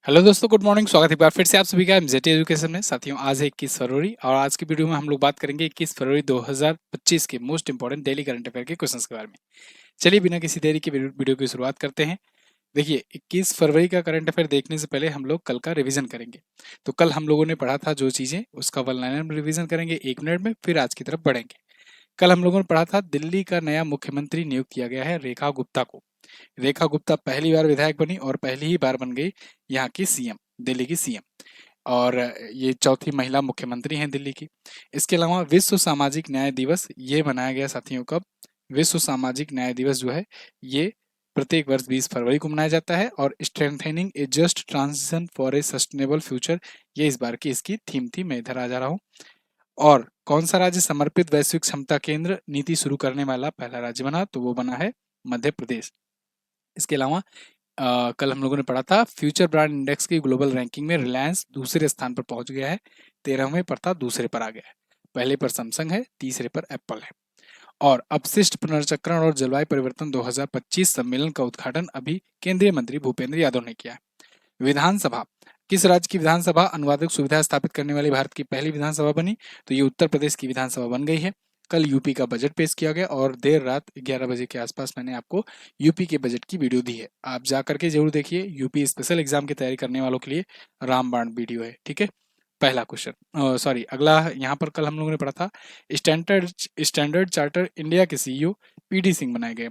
Hello दोस्तों, good morning. स्वागत है एक बार फिर से आप सभी का एमजेटी एजुकेशन में। साथियों, आज है 21 फरवरी और आज की वीडियो में हम लोग बात करेंगे 21 फरवरी 2025 के most important daily current affair के क्वेश्चंस के बारे में। चलिए बिना किसी देरी के वीडियो की शुरुआत करते हैं। देखिए, 21 फरवरी का करंट अफेयर देखने से पहले हम लोग कल का रिवीजन करेंगे। तो कल हम लोगों ने पढ़ा था जो चीजें, उसका वन लाइनर में रिवीजन करेंगे 1 मिनट में, फिर आज की तरफ बढ़ेंगे। कल हम लोगों ने पढ़ा था दिल्ली का नया मुख्यमंत्री नियुक्त किया गया है रेखा गुप्ता को। रेखा गुप्ता पहली बार विधायक बनी और पहली ही बार बन गई यहाँ की सीएम, दिल्ली की सीएम। और ये चौथी महिला मुख्यमंत्री हैं दिल्ली की। इसके अलावा विश्व सामाजिक न्याय दिवस ये मनाया गया साथियों कब? विश्व सामाजिक न्याय दिवस जो है ये प्रत्येक वर्ष 20 फरवरी को मनाया जाता है। और strengthening A just transition for a sustainable future, ये इस बार की इसकी थीम थी। मैं इधर आ जा रहा हूँ। और कौन सा राज्य समर्पित वैश्विक क्षमता केंद्र नीति शुरू करने वाला पहला राज्य बना? तो वो बना है मध्य प्रदेश। इसके अलावा कल हम लोगों ने पढ़ा था फ्यूचर ब्रांड इंडेक्स की ग्लोबल रैंकिंग में रिलायंस दूसरे स्थान पर पहुंच गया है। 13वें पर था, दूसरे पर आ गया है। पहले पर सैमसंग है, तीसरे पर एप्पल है। और अपशिष्ट पुनर्चक्रण और जलवायु परिवर्तन 2025 सम्मेलन का उद्घाटन अभी केंद्रीय मंत्री भूपेंद्र यादव ने किया है। विधानसभा, किस राज्य की विधानसभा अनुवादक सुविधा स्थापित करने वाली भारत की पहली विधानसभा बनी? तो ये उत्तर प्रदेश की विधानसभा बन गई है। कल यूपी का बजट पेश किया गया और देर रात 11 बजे के आसपास मैंने आपको यूपी के बजट की वीडियो दी है। आप जा करके जरूर देखिए। यूपी स्पेशल एग्जाम की तैयारी करने वालों के लिए रामबाण वीडियो है। ठीक है। पहला क्वेश्चन, सॉरी, अगला यहाँ पर कल हम लोगों ने पढ़ा था स्टैंडर्ड स्टैंडर्ड चार्टर इंडिया के सीईओ पीडी सिंह बनाए गए।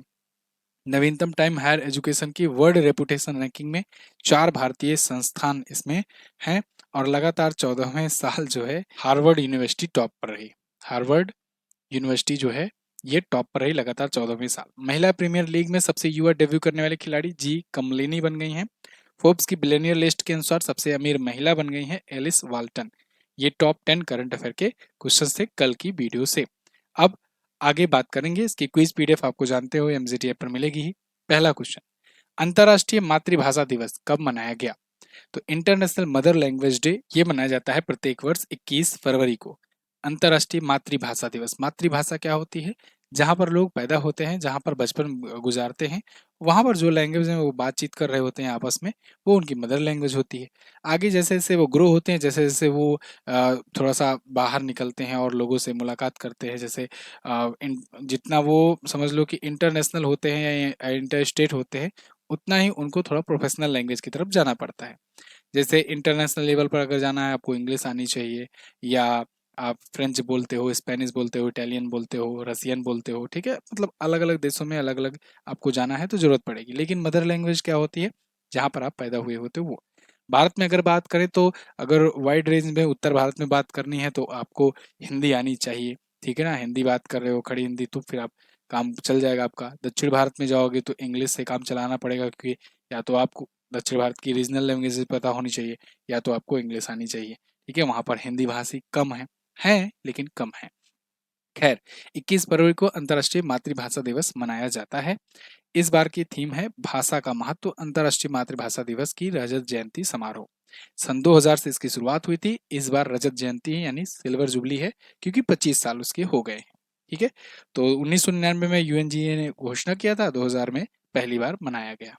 नवीनतम टाइम हायर एजुकेशन की वर्ल्ड रेपुटेशन रैंकिंग में 4 भारतीय संस्थान इसमें हैं। और लगातार 14वें साल जो है हार्वर्ड यूनिवर्सिटी टॉप पर रही। हार्वर्ड यूनिवर्सिटी जो है ये टॉप पर रही लगातार 14वें साल। महिला प्रीमियर लीग में सबसे युवा डेब्यू करने वाली खिलाड़ी जी कमलिनी बन गई हैं। फोर्ब्स की बिलियनियर लिस्ट के अनुसार सबसे अमीर महिला बन गई हैं एलिस वाल्टन। ये टॉप 10 करंट अफेयर के क्वेश्चन थे कल की वीडियो से। अब आगे बात करेंगे। इसकी क्विज पीडीएफ आपको जानते हो एमजीटी ऐप पर मिलेगी ही। पहला क्वेश्चन, अंतर्राष्ट्रीय मातृभाषा दिवस कब मनाया गया? तो इंटरनेशनल मदर लैंग्वेज डे ये मनाया जाता है प्रत्येक वर्ष 21 फरवरी को। अंतर्राष्ट्रीय मातृभाषा दिवस, मातृभाषा क्या होती है? जहाँ पर लोग पैदा होते हैं, जहाँ पर बचपन गुजारते हैं, वहाँ पर जो लैंग्वेज में वो बातचीत कर रहे होते हैं आपस में, वो उनकी मदर लैंग्वेज होती है। आगे जैसे जैसे वो ग्रो होते हैं, जैसे जैसे वो थोड़ा सा बाहर निकलते हैं और लोगों से मुलाकात करते हैं, जैसे जितना वो समझ लो कि इंटरनेशनल होते हैं या इंटर स्टेट होते हैं, उतना ही उनको थोड़ा प्रोफेशनल लैंग्वेज की तरफ जाना पड़ता है। जैसे इंटरनेशनल लेवल पर अगर जाना है आपको इंग्लिश आनी चाहिए, या आप फ्रेंच बोलते हो, स्पेनिश बोलते हो, इटालियन बोलते हो, रसियन बोलते हो। ठीक है, मतलब अलग अलग देशों में अलग अलग आपको जाना है तो जरूरत पड़ेगी। लेकिन मदर लैंग्वेज क्या होती है? जहाँ पर आप पैदा हुए होते हो वो। भारत में अगर बात करें तो अगर वाइड रेंज में उत्तर भारत में बात करनी है तो आपको हिंदी आनी चाहिए। ठीक है ना, हिंदी बात कर रहे हो खड़ी हिंदी तो फिर आप काम चल जाएगा आपका। दक्षिण भारत में जाओगे तो इंग्लिश से काम चलाना पड़ेगा, क्योंकि या तो आपको दक्षिण भारत की रीजनल लैंग्वेज पता होनी चाहिए, या तो आपको इंग्लिश आनी चाहिए। ठीक है, वहाँ पर हिंदी भाषी कम है लेकिन कम है। खैर, 21 फरवरी को अंतर्राष्ट्रीय मातृभाषा दिवस मनाया जाता है। इस बार की थीम है भाषा का महत्व, अंतर्राष्ट्रीय मातृभाषा दिवस की रजत जयंती समारोह। सन 2000 से इसकी शुरुआत हुई थी। इस बार रजत जयंती है यानी सिल्वर जुबली है, क्योंकि 25 साल उसके हो गए हैं। ठीक है, तो 1999 में यूएनजीए ने घोषणा किया था, 2000 में पहली बार मनाया गया।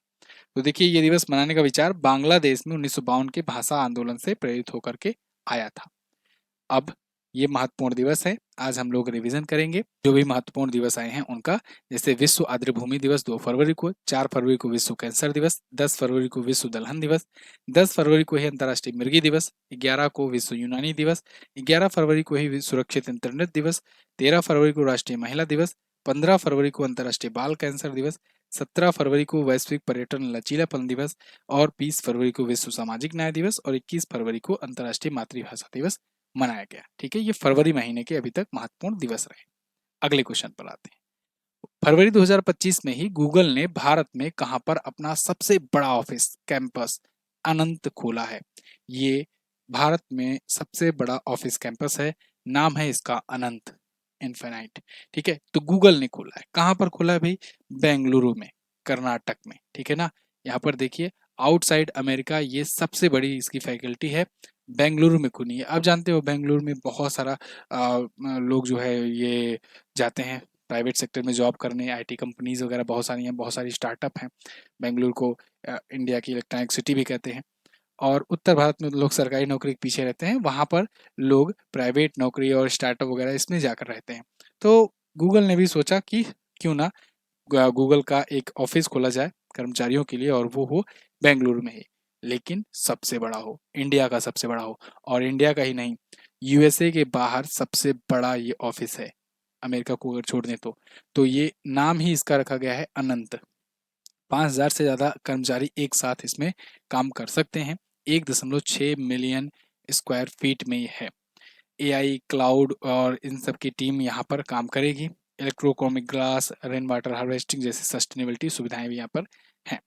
तो देखिए, ये दिवस मनाने का विचार बांग्लादेश में 1952 के भाषा आंदोलन से प्रेरित होकर के आया था। अब ये महत्वपूर्ण दिवस है, आज हम लोग रिवीजन करेंगे जो भी महत्वपूर्ण दिवस आए हैं उनका। जैसे विश्व आर्द्र भूमि दिवस 2 फरवरी को, 4 फरवरी को विश्व कैंसर दिवस, 10 फरवरी को विश्व दलहन दिवस, 10 फरवरी को ही अंतर्राष्ट्रीय मिर्गी दिवस, 11 को विश्व यूनानी दिवस, 11 फरवरी को ही सुरक्षित इंटरनेट दिवस, 13 फरवरी को राष्ट्रीय महिला दिवस, 15 फरवरी को अंतर्राष्ट्रीय बाल कैंसर दिवस, 17 फरवरी को वैश्विक पर्यटन लचीलापन दिवस, और 20 फरवरी को विश्व सामाजिक न्याय दिवस, और 21 फरवरी को अंतर्राष्ट्रीय मातृभाषा दिवस मनाया गया। ठीक है, ये फरवरी महीने के अभी तक महत्वपूर्ण दिवस रहे। अगले क्वेश्चन पर आते हैं। फरवरी 2025 में ही गूगल ने भारत में कहां पर अपना सबसे बड़ा ऑफिस कैंपस अनंत खोला है? ये भारत में सबसे बड़ा ऑफिस कैंपस है, नाम है इसका अनंत, इनफिनाइट। ठीक है, तो गूगल ने खोला है, कहां पर खोला है भाई? बेंगलुरु में, कर्नाटक में। ठीक है ना, यहाँ पर देखिए, आउटसाइड अमेरिका ये सबसे बड़ी इसकी फैकल्टी है, बेंगलुरु में खुली है। आप जानते हो बेंगलुरु में बहुत सारा लोग जो है ये जाते हैं प्राइवेट सेक्टर में जॉब करने, आईटी कंपनीज वगैरह बहुत सारी हैं, बहुत सारी स्टार्टअप हैं। बेंगलुरु को इंडिया की इलेक्ट्रॉनिक सिटी भी कहते हैं। और उत्तर भारत में लोग सरकारी नौकरी के पीछे रहते हैं, वहाँ पर लोग प्राइवेट नौकरी और स्टार्टअप वगैरह इसमें जाकर रहते हैं। तो गूगल ने भी सोचा कि क्यों ना गूगल का एक ऑफिस खोला जाए कर्मचारियों के लिए, और वो हो बेंगलुरु में ही, लेकिन सबसे बड़ा हो, इंडिया का सबसे बड़ा हो। और इंडिया का ही नहीं, यूएसए के बाहर सबसे बड़ा ये ऑफिस है, अमेरिका को अगर छोड़ दें तो ये नाम ही इसका रखा गया है अनंत। 5,000 से ज़्यादा कर्मचारी एक साथ इसमें काम कर सकते हैं। 1.6 मिलियन स्क्वायर फीट में ये है। एआई, क्लाउड और इन सब की टीम यहाँ पर काम करेगी। Electrochromic glass, rain water harvesting जैसी सस्टेनेबिलिटी सुविधाएं भी यहाँ पर हैं।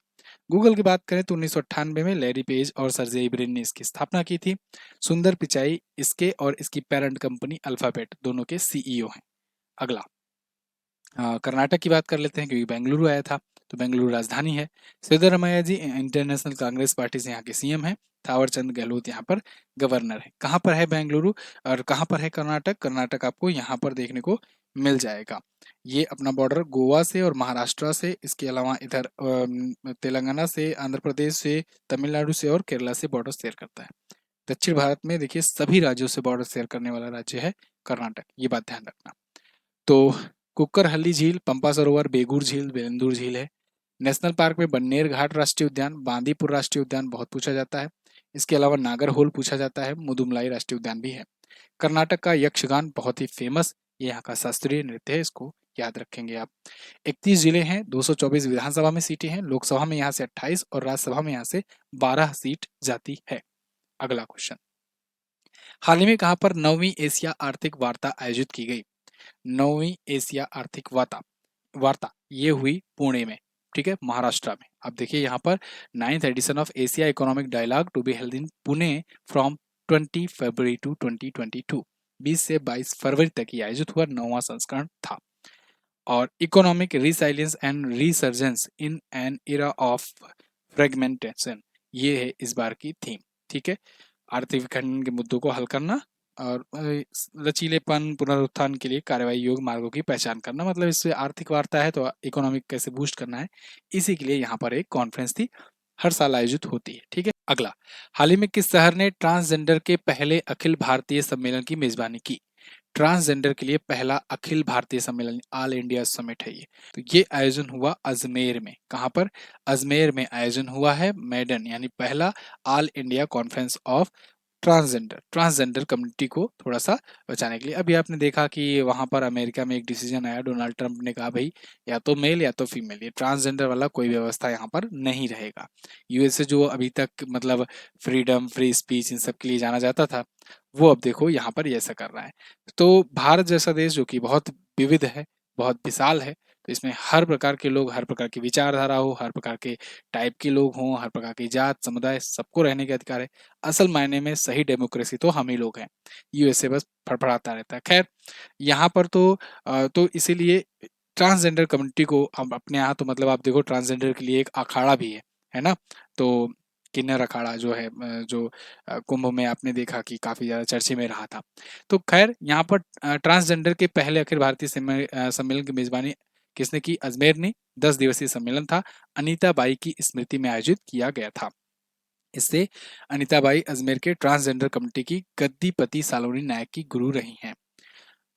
गूगल की बात करें तो 1998 में लैरी पेज और सर्जेई ब्रिन ने इसकी स्थापना की थी। सुंदर पिचाई इसके और इसकी पेरेंट कंपनी अल्फाबेट दोनों के सीईओ हैं। अगला कर्नाटक की बात कर लेते हैं, क्योंकि बेंगलुरु आया था, तो बेंगलुरु राजधानी है। सिद्धरामैया जी इंटरनेशनल कांग्रेस पार्टी से यहाँ के सीएम हैं। थावरचंद गहलोत यहाँ पर गवर्नर है। कहाँ पर है बेंगलुरु और कहाँ पर है कर्नाटक? कर्नाटक आपको यहाँ पर देखने को मिल जाएगा। ये अपना बॉर्डर गोवा से और महाराष्ट्र से, इसके अलावा इधर तेलंगाना से, आंध्र प्रदेश से, तमिलनाडु से और केरला से बॉर्डर शेयर करता है। दक्षिण भारत में देखिए सभी राज्यों से बॉर्डर शेयर करने वाला राज्य है कर्नाटक, ये बात ध्यान रखना। तो कुक्करहल्ली झील, पंपा सरोवर, बेगूर झील, बेलंदूर झील है। नेशनल पार्क में बन्नेर घाट राष्ट्रीय उद्यान, बांदीपुर राष्ट्रीय उद्यान बहुत पूछा जाता है। इसके अलावा नागरहोल पूछा जाता है, मुदुमलाई राष्ट्रीय उद्यान भी है। कर्नाटक का यक्षगान बहुत ही फेमस, ये यहाँ का शास्त्रीय नृत्य है, इसको याद रखेंगे आप। 31 जिले हैं, 224 विधानसभा में सीटें हैं, लोकसभा में यहाँ से 28 और राज्यसभा में यहाँ से 12 सीट जाती है। अगला क्वेश्चन, हाल ही में कहाँ पर 9वीं एशिया आर्थिक वार्ता आयोजित की गई? 9वीं एशिया आर्थिक वार्ता वार्ता ये हुई पुणे में, ठीक है, महाराष्ट्र में। अब देखिए यहाँ पर 9th edition of Asia economic dialogue to be held in Pune from 20 February to 2022, 20 से 22 फरवरी तक ये आयोजित हुआ, 9वां संस्करण था। और economic resilience and resurgence in an era of fragmentation, ये है इस बार की थीम, ठीक है। आर्थिक विखंडन के मुद्दों को हल करना और लचीलेपन पुनरुत्थान के लिए कार्यवाही योग्य मार्गों की पहचान करना, मतलब इससे आर्थिक वार्ता है तो इकोनॉमिक कैसे बूस्ट करना है, इसी के लिए यहाँ पर एक कॉन्फ्रेंस थी, हर साल आयोजित होती है, ठीक है। अगला, हाल ही में किस शहर ने ट्रांसजेंडर के पहले अखिल भारतीय सम्मेलन की मेजबानी की? ट्रांसजेंडर के लिए पहला अखिल भारतीय सम्मेलन, ऑल इंडिया समिट है ये, तो ये आयोजन हुआ अजमेर में। कहाँ पर? अजमेर में आयोजन हुआ है, मेडन यानी पहला all India conference of transgender community को थोड़ा सा बचाने के लिए। अभी आपने देखा कि वहां पर अमेरिका में एक डिसीजन आया, डोनाल्ड ट्रंप ने कहा भाई या तो मेल या तो फीमेल, ये ट्रांसजेंडर वाला कोई व्यवस्था यहाँ पर नहीं रहेगा। यूएसए जो अभी तक मतलब फ्रीडम, फ्री स्पीच इन सब के लिए जाना जाता था, वो अब देखो यहाँ पर ऐसा कर रहा है। तो भारत जैसा देश जो कि बहुत विविध है, बहुत विशाल है, तो इसमें हर प्रकार के लोग, हर प्रकार की विचारधारा हो, हर प्रकार के टाइप के लोग हों, हर प्रकार की जात समुदाय, सबको रहने का अधिकार है। असल मायने में सही डेमोक्रेसी तो हम ही लोग हैं, यूएसए बस फड़फड़ाता रहता है। खैर यहाँ पर तो इसीलिए ट्रांसजेंडर कम्युनिटी को अब अपने यहाँ तो मतलब आप देखो ट्रांसजेंडर के लिए एक अखाड़ा भी है ना। तो किन्नर अखाड़ा जो है, जो कुंभ में आपने देखा कि काफी ज्यादा चर्चे में रहा था। तो खैर यहाँ पर ट्रांसजेंडर के पहले अखिल भारतीय सम्मेलन की मेजबानी किसने की? अजमेर ने। 10 दिवसीय सम्मेलन था, अनीता बाई की स्मृति में आयोजित किया गया था। इससे अनीता बाई अजमेर के ट्रांसजेंडर कम्युनिटी की गद्दीपति सालोनी नायक की गुरु रही हैं।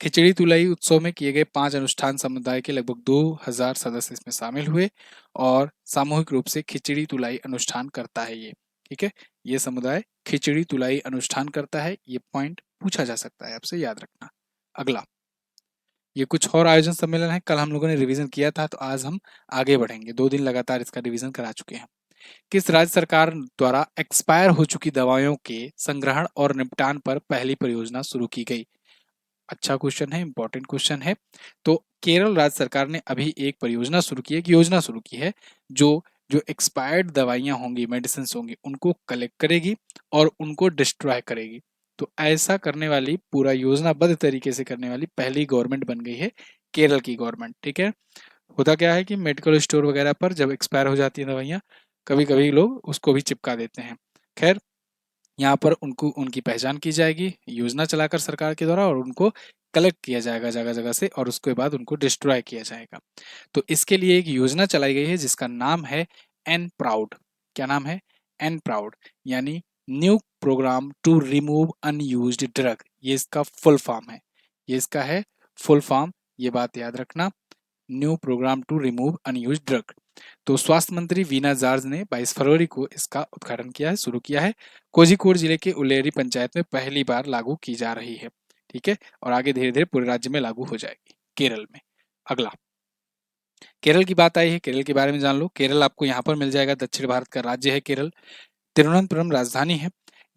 खिचड़ी तुलाई उत्सव में किए गए 5 अनुष्ठान समुदाय के लगभग 2000 सदस्य इसमें शामिल हुए और सामूहिक रूप से खिचड़ी तुलाई अनुष्ठान करता है ये, ठीक है। ये समुदाय खिचड़ी तुलाई अनुष्ठान करता है, ये पॉइंट पूछा जा सकता है, आपसे याद रखना। अगला, ये कुछ और आयोजन सम्मेलन है, कल हम लोगों ने रिवीजन किया था, तो आज हम आगे बढ़ेंगे। 2 दिन लगातार इसका रिवीजन करा चुके हैं। किस राज्य सरकार द्वारा एक्सपायर हो चुकी दवाइयों के संग्रहण और निपटान पर पहली परियोजना शुरू की गई? अच्छा क्वेश्चन है, इंपॉर्टेंट क्वेश्चन है। तो केरल राज्य सरकार ने अभी एक परियोजना शुरू की है, एक योजना शुरू की है, जो जो एक्सपायर्ड दवाइयां होंगी, मेडिसिन होंगी, उनको कलेक्ट करेगी और उनको डिस्ट्रॉय करेगी। तो ऐसा करने वाली, पूरा योजनाबद्ध तरीके से करने वाली पहली गवर्नमेंट बन गई है केरल की गवर्नमेंट, ठीक है। होता क्या है कि मेडिकल स्टोर वगैरह पर जब एक्सपायर हो जाती है दवाइयाँ, कभी कभी लोग उसको भी चिपका देते हैं। खैर यहाँ पर उनको, उनकी पहचान की जाएगी योजना चलाकर सरकार के द्वारा, और उनको कलेक्ट किया जाएगा जगह जगह से, और उसके बाद उनको डिस्ट्रॉय किया जाएगा। तो इसके लिए एक योजना चलाई गई है जिसका नाम है एन प्राउड। क्या नाम है? एंड प्राउड, यानी new programme to remove unused drug, ये इसका फुल फॉर्म है। ये इसका है फुल फॉर्म, ये बात याद रखना, new programme to remove unused drug. तो स्वास्थ्य मंत्री वीना जॉर्ज ने 22 फरवरी को इसका उद्घाटन किया है, शुरू किया है। कोझिकोड जिले के उल्लेरी पंचायत में पहली बार लागू की जा रही है, ठीक है, और आगे धीरे धीरे पूरे राज्य में लागू हो जाएगी। केरल में अगला, केरल की बात आई है, केरल के बारे में जान लो। केरल आपको यहाँ पर मिल जाएगा, दक्षिण भारत का राज्य है केरल। तिरुवनंतपुरम राजधानी है।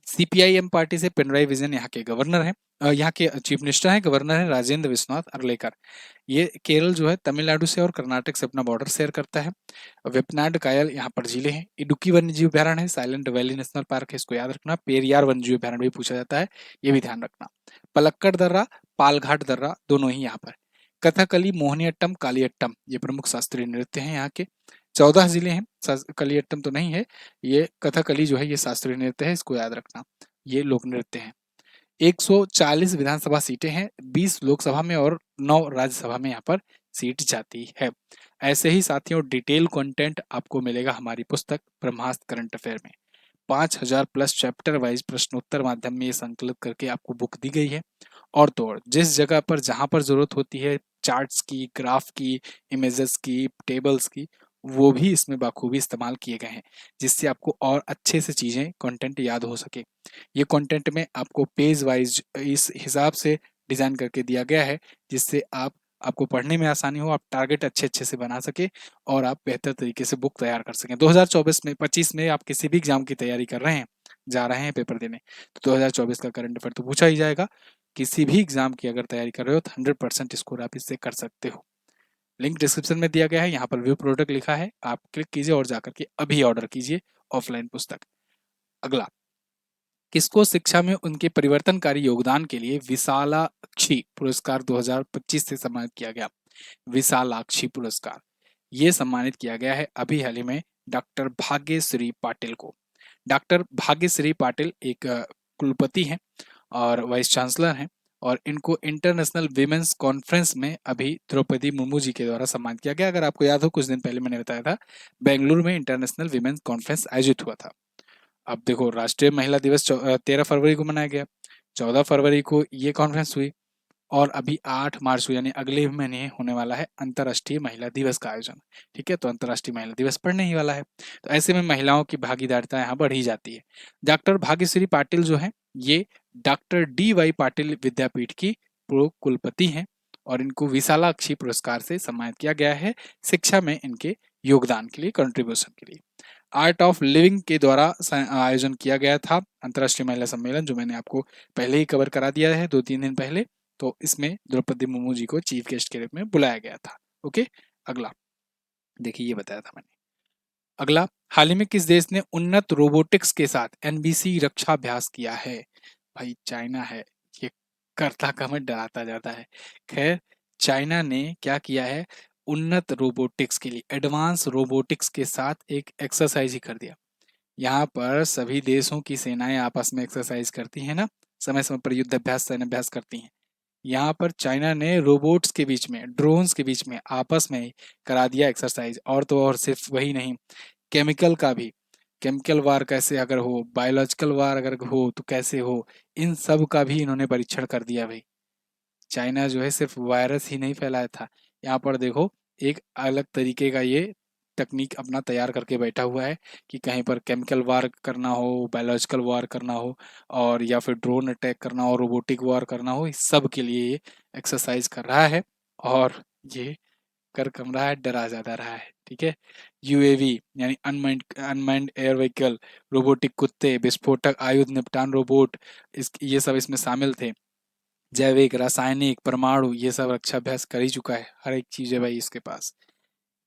सीपीआईएम पार्टी से पिनराई विजयन यहाँ के गवर्नर हैं, यहाँ के चीफ मिनिस्टर हैं। गवर्नर है राजेंद्र विश्वनाथ अर्लेकर। ये केरल जो है तमिलनाडु से और कर्नाटक से अपना बॉर्डर शेयर करता है। वेपनाड कायल यहाँ पर जिले हैं। इडुक्की वन्यजीव अभ्यारण्य है। साइलेंट वैली नेशनल पार्क है, इसको याद रखना। पेरियार वन्यजीव अभ्यारण्य भी पूछा जाता है, ये भी ध्यान रखना। पलक्कड़ दर्रा, पालघाट दर्रा, दोनों ही यहाँ पर। कथकली, मोहिनीअट्टम, कालियट्टम, ये प्रमुख शास्त्रीय नृत्य हैं यहाँ के। 14 जिले हैं, कलियट्टम तो नहीं है, ये कथकली जो है ये शास्त्रीय नृत्य है, इसको याद रखना, ये लोक नृत्य है। 140 विधानसभा सीटें हैं, 20 लोकसभा में और 9 राज्यसभा में यहाँ पर सीट जाती है। ऐसे ही साथियों डिटेल कंटेंट आपको मिलेगा हमारी पुस्तक ब्रह्मास्त्र करंट अफेयर में। 5000 प्लस चैप्टर वाइज प्रश्नोत्तर माध्यम में ये संकलित करके आपको बुक दी गई है। और तो और जिस जगह पर जहां पर जरूरत होती है चार्ट्स की, ग्राफ की, इमेजेस की, टेबल्स की, वो भी इसमें बाखूबी इस्तेमाल किए गए हैं, जिससे आपको और अच्छे से चीजें कंटेंट याद हो सके। ये कंटेंट में आपको पेज वाइज इस हिसाब से डिजाइन करके दिया गया है, जिससे आपको पढ़ने में आसानी हो, आप टारगेट अच्छे अच्छे से बना सके और आप बेहतर तरीके से बुक तैयार कर सकें। 2024 में 25 में आप किसी भी एग्जाम की तैयारी कर रहे हैं, जा रहे हैं पेपर देने, तो 2024 का करंट अफेयर तो पूछा ही जाएगा। किसी भी एग्जाम की अगर तैयारी कर रहे हो तो 100% स्कोर आप इससे कर सकते हो। लिंक डिस्क्रिप्शन में दिया गया है, यहाँ पर व्यू प्रोडक्ट लिखा है, आप क्लिक कीजिए और जाकर के अभी ऑर्डर कीजिए ऑफलाइन पुस्तक। अगला, किसको शिक्षा में उनके परिवर्तनकारी योगदान के लिए विशालाक्षी पुरस्कार 2025 से सम्मानित किया गया? विशालाक्षी पुरस्कार ये सम्मानित किया गया है अभी हाल ही में डॉक्टर भाग्यश्री पाटिल को। डॉक्टर भाग्यश्री पाटिल एक कुलपति हैं और वाइस चांसलर हैं, और इनको इंटरनेशनल विमेंस कॉन्फ्रेंस में अभी द्रौपदी मुर्मू जी के द्वारा सम्मानित किया गया। अगर आपको याद हो, कुछ दिन पहले मैंने बताया था बेंगलुरु में इंटरनेशनल विमेंस कॉन्फ्रेंस आयोजित हुआ था। अब देखो, राष्ट्रीय महिला दिवस 13 फरवरी को मनाया गया, 14 फरवरी को ये कॉन्फ्रेंस हुई, और अभी 8 मार्च को यानी अगले महीने होने वाला है अंतर्राष्ट्रीय महिला दिवस का आयोजन। ठीक है, तो अंतर्राष्ट्रीय महिला दिवस पढ़ने ही वाला है, तो ऐसे में महिलाओं की भागीदारिता यहाँ बढ़ी जाती है। डॉक्टर भाग्यश्री पाटिल जो है ये डॉक्टर DY पाटिल विद्यापीठ की पूर्व कुलपति हैं, और इनको विशालाक्षी पुरस्कार से सम्मानित किया गया है शिक्षा में इनके योगदान के लिए, कंट्रीब्यूशन के लिए। आर्ट ऑफ लिविंग के द्वारा आयोजन किया गया था अंतर्राष्ट्रीय महिला सम्मेलन, जो मैंने आपको पहले ही कवर करा दिया है 2-3 दिन पहले। तो इसमें द्रौपदी मुर्मू जी को चीफ गेस्ट के रूप में बुलाया गया था। ओके, अगला देखिए, ये बताया था मैंने। अगला, हाल ही में किस देश ने उन्नत रोबोटिक्स के साथ NBC रक्षा अभ्यास किया है? भाई चाइना है, ये करता कम है, डराता जाता है। खैर, चाइना ने क्या किया है, उन्नत रोबोटिक्स के लिए, एडवांस रोबोटिक्स के साथ एक एक्सरसाइज ही कर दिया। यहाँ पर सभी देशों की सेनाएं आपस में एक्सरसाइज करती हैं ना, समय समय पर युद्ध अभ्यास, सैन्य अभ्यास करती हैं। यहाँ पर चाइना ने रोबोट्स के बीच में, ड्रोन्स के बीच में आपस में करा दिया एक्सरसाइज। और तो और सिर्फ वही नहीं, केमिकल का भी, केमिकल वार कैसे अगर हो, बायोलॉजिकल वार अगर हो तो कैसे हो, इन सब का भी इन्होंने परीक्षण कर दिया भाई। चाइना जो है सिर्फ वायरस ही नहीं फैलाया था, यहाँ पर देखो एक अलग तरीके का ये तकनीक अपना तैयार करके बैठा हुआ है कि कहीं पर केमिकल वार करना हो, बायोलॉजिकल वार करना हो, और या फिर ड्रोन अटैक करना हो, रोबोटिक वार करना हो, इस सब के लिए ये एक्सरसाइज कर रहा है, और ये कर कम रहा है, डरा ज्यादा रहा है। ठीक है, UAV यानी अनमैन्ड एयर व्हीकल, रोबोटिक कुत्ते, विस्फोटक आयुध निपटान रोबोट, ये सब इसमें शामिल थे। जैविक, रासायनिक, परमाणु, ये सब रक्षा अभ्यास कर ही चुका है, हर एक चीज है भाई इसके पास।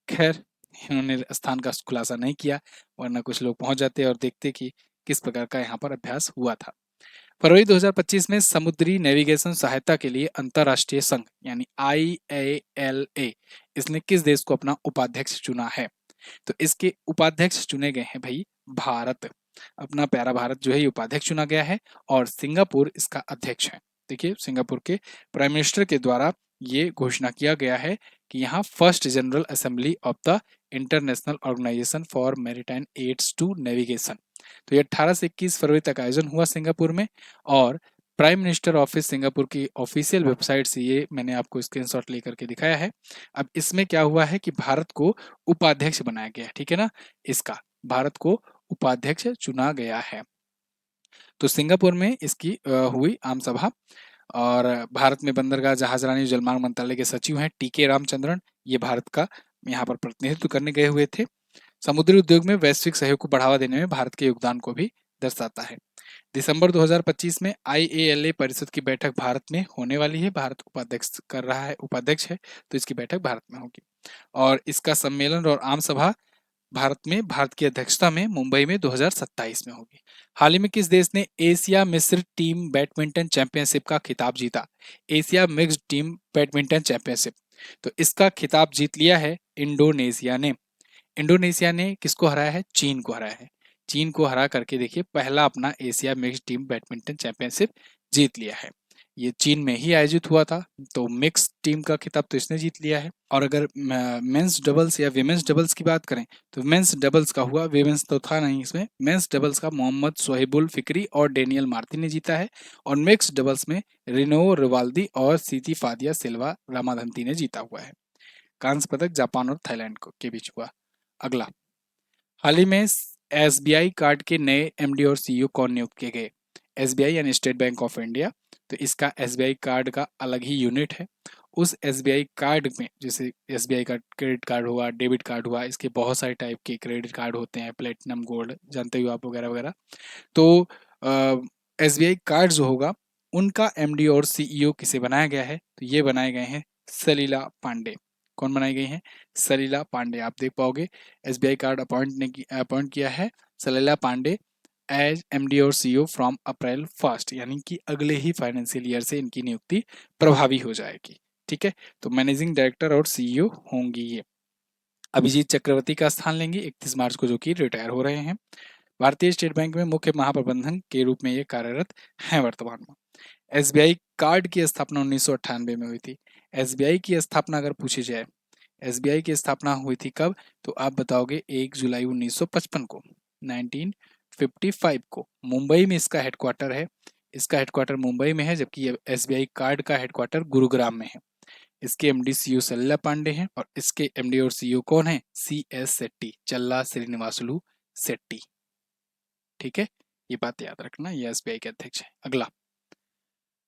खैर, इन्होंने स्थान का खुलासा नहीं किया, वरना कुछ लोग पहुंच जाते और देखते कि किस प्रकार का यहाँ पर अभ्यास हुआ था। फरवरी 2025 में समुद्री नेविगेशन सहायता के लिए अंतरराष्ट्रीय संघ यानी IALA, इसने किस देश को अपना उपाध्यक्ष चुना है? तो इसके उपाध्यक्ष चुने गए हैं भाई भारत। अपना प्यारा भारत जो है ये उपाध्यक्ष चुना गया है, और सिंगापुर इसका अध्यक्ष है। देखिए, सिंगापुर के प्राइम मिनिस्टर के द्वारा ये घोषणा किया गया है कि यहाँ first general assembly of the international organisation for maritime aids to navigation. तो ये 18 से 21 फरवरी तक आयोजन हुआ सिंगापुर में, और प्राइम मिनिस्टर ऑफिस सिंगापुर की ऑफिशियल वेबसाइट से ये मैंने आपको स्क्रीनशॉट लेकर के दिखाया है। अब इसमें क्या हुआ है कि भारत को उपाध्यक्ष बनाया गया है, ठीक है ना, इसका भारत को उपाध्यक्ष चुना गया है। तो सिंगापुर में इसकी हुई आम सभा। और भारत में बंदरगाह, जहाजरानी, जलमार्ग मंत्रालय के सचिव हैं टीके रामचंद्रन, ये भारत का यहाँ पर प्रतिनिधित्व करने गए हुए थे। समुद्री उद्योग में वैश्विक सहयोग को बढ़ावा देने में भारत के योगदान को भी दर्शाता है। दिसंबर 2025 में IALA परिषद की बैठक भारत में होने वाली है। भारत उपाध्यक्ष कर रहा है, उपाध्यक्ष है, तो इसकी बैठक भारत में होगी। और इसका सम्मेलन और आम सभा भारत की अध्यक्षता में मुंबई में 2027 में होगी। हाल ही में किस देश ने एशिया मिश्र टीम बैडमिंटन चैंपियनशिप का खिताब जीता? Asia mixed team badminton championship, तो इसका खिताब जीत लिया है इंडोनेशिया ने। इंडोनेशिया ने किसको हराया है? चीन को हराया है। चीन को हरा करके देखिए पहला अपना Asia mixed team badminton championship जीत लिया है। ये चीन में ही आयोजित हुआ था, तो मिक्स टीम का खिताब तो इसने जीत लिया है। और अगर मेंस डबल्स या विमेंस डबल्स की बात करें तो मेंस डबल्स का हुआ, विमेंस तो था नहीं इसमें। मेंस डबल्स का मोहम्मद सोहेबुल फिक्री और डेनियल मार्टिन ने जीता है। और मिक्स डबल्स में रिनो रिवाल्दी और सीती फादिया सिल्वा रामाधंती ने जीता हुआ है। कांस्य पदक जापान और थाईलैंड के बीच हुआ। अगला, हाल ही में SBI कार्ड के नए MD और CEO कौन नियुक्त किए गए? SBI यानी स्टेट बैंक ऑफ इंडिया, तो इसका SBI कार्ड का अलग ही यूनिट है। उस SBI कार्ड में जैसे SBI का क्रेडिट कार्ड हुआ, डेबिट कार्ड हुआ, इसके बहुत सारे टाइप के क्रेडिट कार्ड होते हैं, प्लेटिनम, गोल्ड, जानते हो आप, वगैरह वगैरह। तो SBI कार्ड जो होगा उनका MD और CEO किसे बनाया गया है? तो ये बनाए गए हैं सलीला पांडे। कौन बनाई गई हैं? सलीला पांडे। आप देख पाओगे SBI कार्ड अपॉइंट किया है सलीला पांडे एज MD और CEO फ्रॉम अप्रैल 1, यानी कि अगले ही फाइनेंशियल ईयर से इनकी नियुक्ति प्रभावी हो जाएगी। ठीक है, तो मैनेजिंग डायरेक्टर और CEO होंगी ये। अभिजीत चक्रवर्ती का स्थान लेंगे 31 मार्च को, जो कि रिटायर हो रहे हैं। भारतीय स्टेट बैंक में मुख्य महाप्रबंधक के रूप में ये कार्यरत हैं वर्तमान में। SBI कार्ड की स्थापना 1998 में हुई थी। SBI की स्थापना अगर पूछी जाए, SBI की स्थापना हुई थी कब, तो आप बताओगे 1 जुलाई 1955 को, 1955 को। मुंबई में इसका हेडक्वार्टर है। इसका हेडक्वार्टर मुंबई में है, जबकि SBI कार्ड का हेडक्वार्टर गुरुग्राम में है। इसके MD CEO सलीला पांडे हैं, और इसके MD और CEO कौन है? CS सेट्टी, चल्ला श्रीनिवासुलु सेट्टी। ठीक है, ये बात याद रखना, ये SBI के अध्यक्ष है। अगला,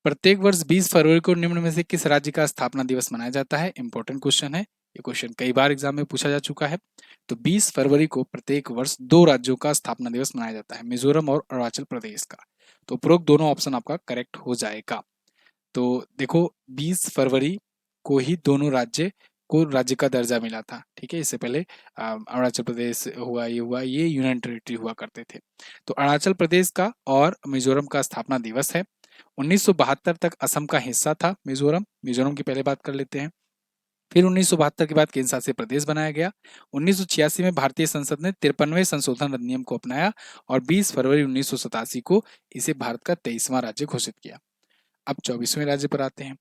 प्रत्येक वर्ष 20 फरवरी को निम्न में से किस राज्य का स्थापना दिवस मनाया जाता है? इंपॉर्टेंट क्वेश्चन है, ये क्वेश्चन कई बार एग्जाम में पूछा जा चुका है। तो 20 फरवरी को प्रत्येक वर्ष दो राज्यों का स्थापना दिवस मनाया जाता है, मिजोरम और अरुणाचल प्रदेश का। तो उपरोक्त दोनों ऑप्शन आपका करेक्ट हो जाएगा। तो देखो 20 फरवरी को ही दोनों राज्य को राज्य का दर्जा मिला था। ठीक है, इससे पहले अरुणाचल प्रदेश हुआ, ये यूनियन टेरिटरी हुआ करते थे। तो अरुणाचल प्रदेश का और मिजोरम का स्थापना दिवस है। 1972 तक असम का हिस्सा था मिजोरम की पहले बात कर लेते हैं। फिर 1972 के बाद केंद्र शासित प्रदेश बनाया गया। 1986 में भारतीय संसद ने 53वें संशोधन अधिनियम को अपनाया और 20 फरवरी 1987 को इसे भारत का 23वां राज्य घोषित किया। अब 24वें राज्य पर आते हैं।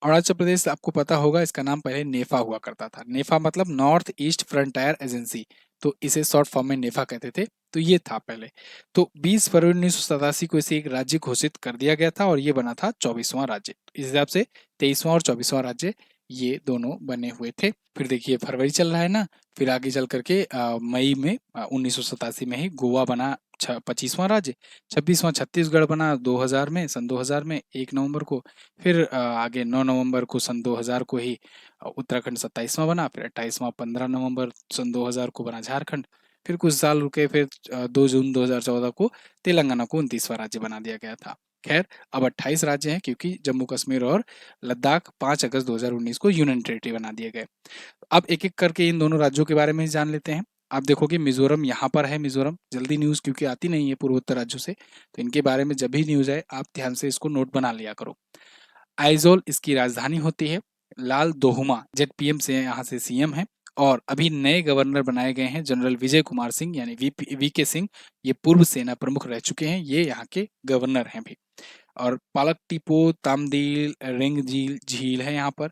अरुणाचल प्रदेश, आपको पता होगा इसका नाम पहले नेफा हुआ करता था। नेफा मतलब नॉर्थ ईस्ट फ्रंटियर एजेंसी, तो इसे शॉर्ट फॉर्म में नेफा कहते थे। तो ये था पहले। तो 20 फरवरी 1987 को इसे एक राज्य घोषित कर दिया गया था और ये बना था 24वां राज्य। इस हिसाब से 23वां और 24वां राज्य ये दोनों बने हुए थे। फिर देखिए फरवरी चल रहा है ना, फिर आगे चल करके मई में 1987 में ही गोवा बना 25वां राज्य। 26वां छत्तीसगढ़ बना 2000 में, सन 2000 में 1 नवंबर को। फिर आगे 9 नवंबर को सन 2000 को ही उत्तराखंड 27वां बना। फिर 28वां 15 नवंबर सन 2000 को बना झारखंड। फिर कुछ साल रुके, फिर 2 जून 2014 को तेलंगाना को 29वां राज्य बना दिया गया था। खैर, अब 28 राज्य हैं, क्योंकि जम्मू कश्मीर और लद्दाख 5 अगस्त 2019 को यूनियन टेरिटरी बना दिए गए। अब एक एक करके इन दोनों राज्यों के बारे में जान लेते हैं। आप देखोगे मिजोरम यहाँ पर है। मिजोरम जल्दी न्यूज़ क्योंकि आती नहीं है पूर्वोत्तर राज्यों से, तो इनके बारे में जब भी न्यूज़ आए आप ध्यान से इसको नोट बना लिया करो। आइजोल इसकी राजधानी होती है। लाल दोहुमा ZPM से यहाँ से CM है। और अभी नए गवर्नर बनाए गए हैं जनरल विजय कुमार सिंह, यानी VK सिंह। ये पूर्व सेना प्रमुख रह चुके हैं, ये यहाँ के गवर्नर हैं भी। और पालक टिपो तामदील रिंग झील है यहाँ पर।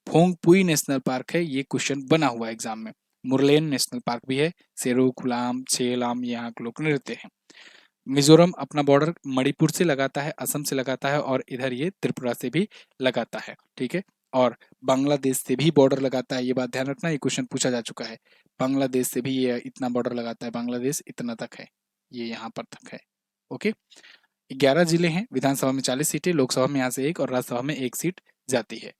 फोंगपुई नेशनल पार्क है, ये क्वेश्चन बना हुआ है एग्जाम में। मुरलेन नेशनल पार्क भी है। सेरू, खुलाम, छेलाम यहाँ के लोग रहते हैं। मिजोरम अपना बॉर्डर मणिपुर से लगाता है, असम से लगाता है और इधर ये त्रिपुरा से भी लगाता है, ठीक है। और बांग्लादेश से भी बॉर्डर लगाता है, ये बात ध्यान रखना, ये क्वेश्चन पूछा जा चुका है। बांग्लादेश से भी ये इतना बॉर्डर लगाता है, बांग्लादेश इतना तक है, ये यहाँ पर तक है। ओके, 11 जिले हैं, विधानसभा में 40 सीटें, लोकसभा में यहाँ से 1 और राज्यसभा में 1 सीट जाती है।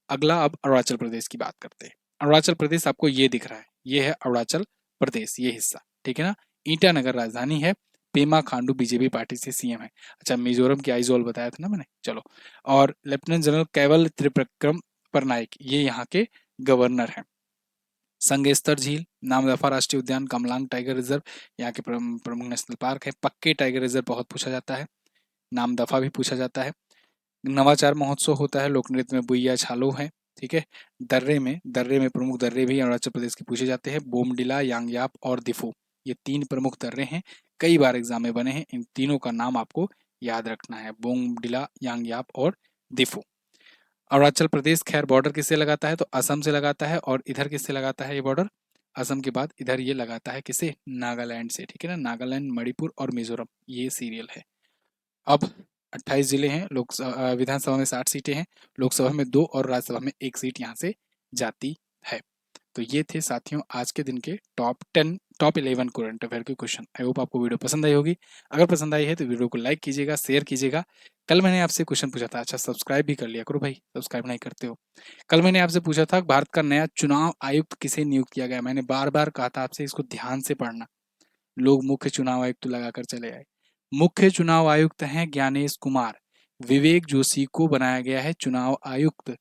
अगला अब अरुणाचल प्रदेश की बात करते हैं। अरुणाचल प्रदेश आपको ये दिख रहा है, ये है अरुणाचल प्रदेश, ये हिस्सा, ठीक है ना। ईटानगर राजधानी है। पेमा खांडू बीजेपी पार्टी से सीएम है। अच्छा, मिजोरम की आइजोल बताया था ना मैंने, चलो। और लेफ्टिनेंट जनरल केवल त्रिप्रक्रम परनाइक ये यहाँ के गवर्नर हैं। संगेस्तर झील, नामदफा राष्ट्रीय उद्यान, कमलांग टाइगर रिजर्व यहाँ के प्रमुख नेशनल पार्क है। पक्के टाइगर रिजर्व बहुत पूछा जाता है, नामदफा भी पूछा जाता है। नवाचार महोत्सव होता है, लोक नृत्य में बुइया छालो है, ठीक है। दर्रे में प्रमुख दर्रे भी अरुणाचल प्रदेश के पूछे जाते हैं, बोमडिला, यांगयाप और दिफू, ये 3 प्रमुख दर्रे हैं, कई बार एग्जाम में बने हैं, इन तीनों का नाम आपको याद रखना है, बोमडिला, यांगयाप और दिफू। अरुणाचल प्रदेश खैर बॉर्डर किससे लगाता है, तो असम से लगाता है, और इधर किससे लगाता है ये बॉर्डर, असम के बाद इधर ये लगाता है किसे, नागालैंड से, ठीक है ना। नागालैंड, मणिपुर और मिजोरम ये सीरियल है। अब 28 जिले हैं, विधानसभा में 60 सीटें हैं, लोकसभा में 2 और राज्यसभा में 1 सीट यहाँ से जाती है। तो ये थे साथियों आज के दिन के टॉप 11 करंट अफेयर के क्वेश्चन। आई होप आपको वीडियो पसंद आई होगी। अगर पसंद आई है तो वीडियो को लाइक कीजिएगा, शेयर कीजिएगा। कल मैंने आपसे क्वेश्चन पूछा था, अच्छा सब्सक्राइब भी कर लिया करो भाई, सब्सक्राइब नहीं करते हो। कल मैंने आपसे पूछा था भारत का नया चुनाव आयुक्त किसे नियुक्त किया गया, मैंने बार बार कहा था आपसे इसको ध्यान से पढ़ना। लोग मुख्य चुनाव आयुक्त लगाकर चले आए। मुख्य चुनाव आयुक्त हैं ज्ञानेश कुमार। विवेक जोशी को बनाया गया है चुनाव आयुक्त।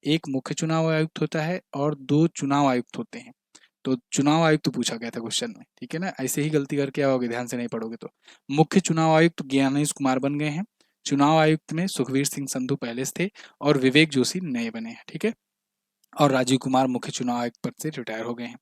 एक मुख्य चुनाव आयुक्त होता है और 2 चुनाव आयुक्त होते हैं। तो चुनाव आयुक्त पूछा गया था क्वेश्चन में, ठीक है ना, ऐसे ही गलती करके आओगे ध्यान से नहीं पढ़ोगे तो। मुख्य चुनाव आयुक्त ज्ञानेश कुमार बन गए हैं। चुनाव आयुक्त में सुखवीर सिंह संधू पहले से थे और विवेक जोशी नए बने हैं, ठीक है। और राजीव कुमार मुख्य चुनाव आयुक्त पद से रिटायर हो गए हैं।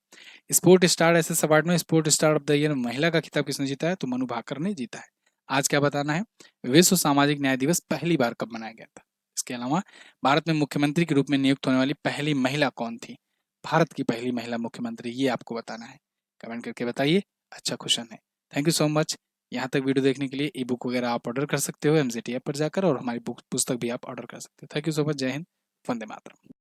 स्पोर्ट स्टार एसएस अवार्ड में sport star of the year महिला का खिताब किसने जीता है, तो मनु भाकर ने जीता है। आज क्या बताना है, विश्व सामाजिक न्याय दिवस पहली बार कब मनाया गया था। इसके अलावा भारत में मुख्यमंत्री के रूप में नियुक्त होने वाली पहली महिला कौन थी, भारत की पहली महिला मुख्यमंत्री, ये आपको बताना है। कमेंट करके बताइए, अच्छा क्वेश्चन है। Thank you so much. यहाँ तक वीडियो देखने के लिए ई बुक वगैरह आप ऑर्डर कर सकते हो एमजेटी ऐप पर जाकर, और हमारी बुक पुस्तक भी आप ऑर्डर कर सकते हो। Thank you so much. जय हिंद, वंदे मातरम।